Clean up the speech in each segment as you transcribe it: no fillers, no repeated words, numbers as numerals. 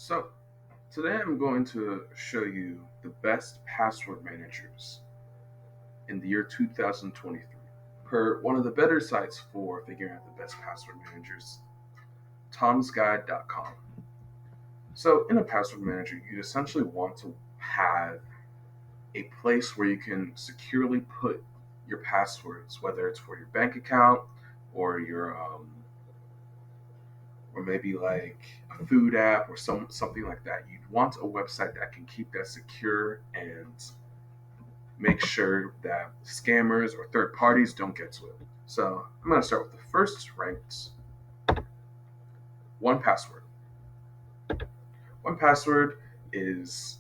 So, today I'm going to show you the best password managers in the year 2023 per one of the better sites for figuring out the best password managers, tomsguide.com. So, in a password manager, you essentially want to have a place where you can securely put your passwords, whether it's for your bank account or or maybe like a food app or something like that. You'd want a website that can keep that secure and make sure that scammers or third parties don't get to it. So I'm going to start with the first ranked one password. One password is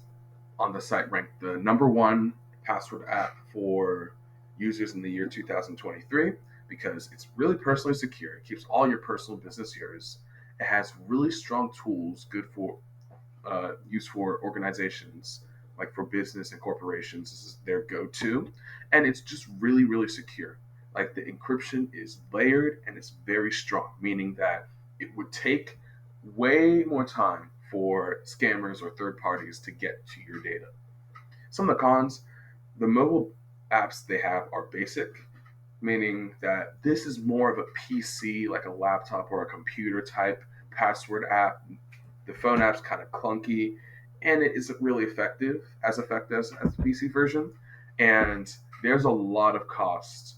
on the site ranked the number one password app for users in the year 2023 because it's really personally secure. It keeps all your personal business yours. It has really strong tools, good for used for organizations like for business and corporations. This is their go-to, and it's just really, really secure. Like the encryption is layered and it's very strong, meaning that it would take way more time for scammers or third parties to get to your data. Some of the cons: the mobile apps they have are basic, meaning that this is more of a PC, like a laptop or a computer type password app. The phone app's kind of clunky, and it isn't really effective as the PC version. And there's a lot of costs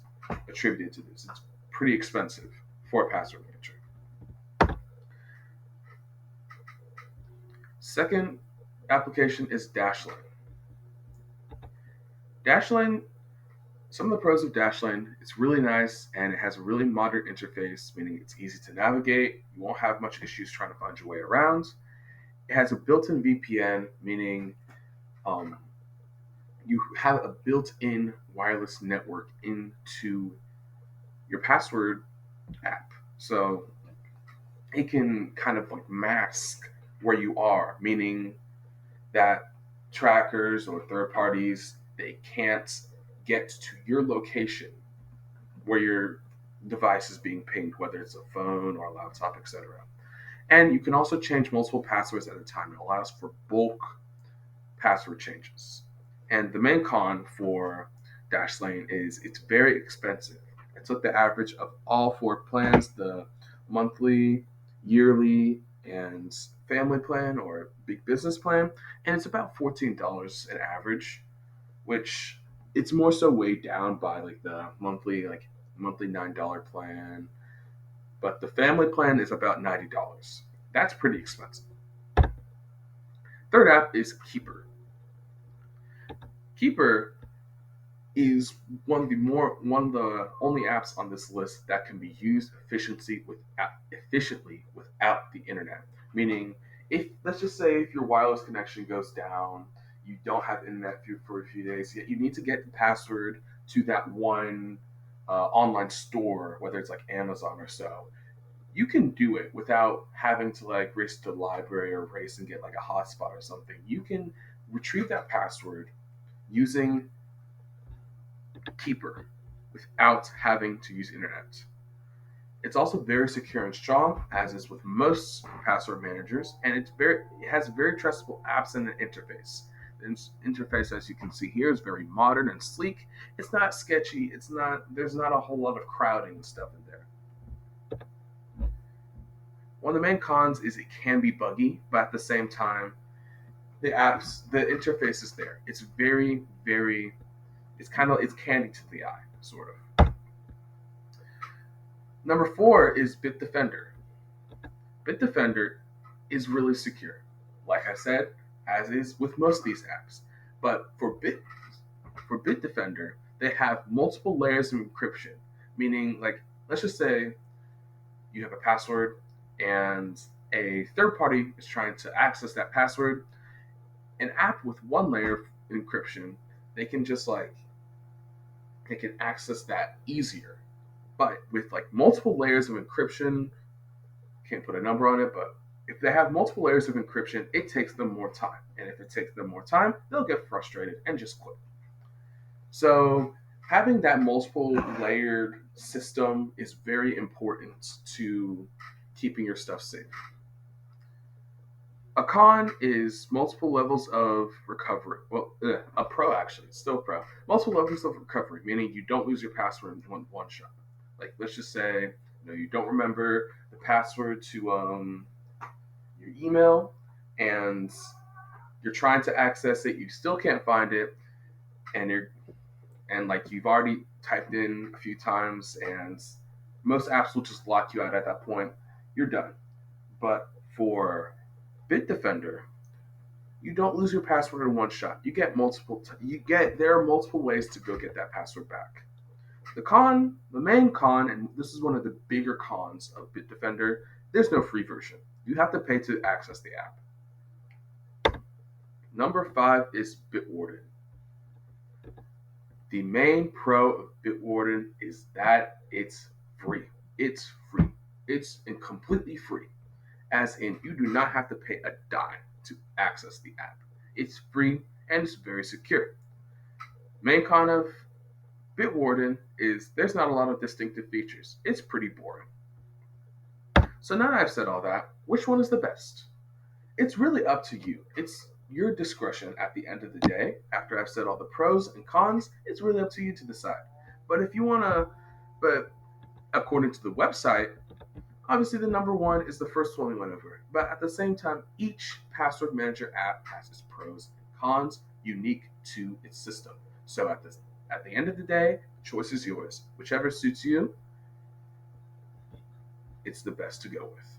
attributed to this. It's pretty expensive for a password manager. Second application is Dashlane. Dashlane, some of the pros of Dashlane, it's really nice and it has a really modern interface, meaning it's easy to navigate. You won't have much issues trying to find your way around. It has a built-in VPN, meaning um, you have a built-in wireless network into your password app, so it can kind of like mask where you are, meaning that trackers or third parties they can't get to your location where your device is being pinged, whether it's a phone or a laptop, etc. And you can also change multiple passwords at a time. It allows for bulk password changes. And the main con for Dashlane is it's very expensive. I took the average of all four plans, the monthly, yearly, and family plan or big business plan, and it's about $14 an average, which it's more so weighed down by like the monthly $9 plan, but the family plan is about $90. That's pretty expensive. Third app is Keeper. Keeper is one of the only apps on this list that can be used efficiently without the internet. Meaning, if let's just say if your wireless connection goes down, you don't have internet for a few days, yet you need to get the password to that one online store, whether it's like Amazon or so. You can do it without having to like race to the library or race and get like a hotspot or something. You can retrieve that password using Keeper without having to use internet. It's also very secure and strong, as is with most password managers, and it has very trustable apps and an interface. The interface, as you can see here, is very modern and sleek. It's not sketchy. It's not There's not a whole lot of crowding and stuff in there. One of the main cons is it can be buggy, but at the same time, the interface is there. It's very, very, it's candy to the eye, sort of. Number four is Bitdefender. Bitdefender is really secure, like I said, as is with most of these apps. But for Bitdefender, they have multiple layers of encryption, meaning like let's just say you have a password and a third party is trying to access that password. An app with one layer of encryption, they can just like they can access that easier. But with like multiple layers of encryption, can't put a number on it, but if they have multiple layers of encryption, it takes them more time. And if it takes them more time, they'll get frustrated and just quit. So having that multiple layered system is very important to keeping your stuff safe. A con is multiple levels of recovery. Well, a pro actually, still pro. Multiple levels of recovery, meaning you don't lose your password in one shot. Like let's just say, you don't remember the password to your email, and you're trying to access it, you still can't find it, and like you've already typed in a few times, and most apps will just lock you out at that point. You're done. But for Bitdefender, you don't lose your password in one shot. You get there are multiple ways to go get that password back. The main con, and this is one of the bigger cons of Bitdefender, there's no free version. You have to pay to access the app. Number 5 is Bitwarden. The main pro of Bitwarden is that it's free. It's free. It's completely free, as in you do not have to pay a dime to access the app. It's free and it's very secure. Main con of Bitwarden is there's not a lot of distinctive features. It's pretty boring. So now I've said all that, which one is the best? It's really up to you. It's your discretion at the end of the day. After I've said all the pros and cons, it's really up to you to decide. But if you want to, but according to the website, obviously the number one is the first one we went over. But at the same time, each password manager app has its pros and cons unique to its system. So at the end of the day, the choice is yours. Whichever suits you, it's the best to go with.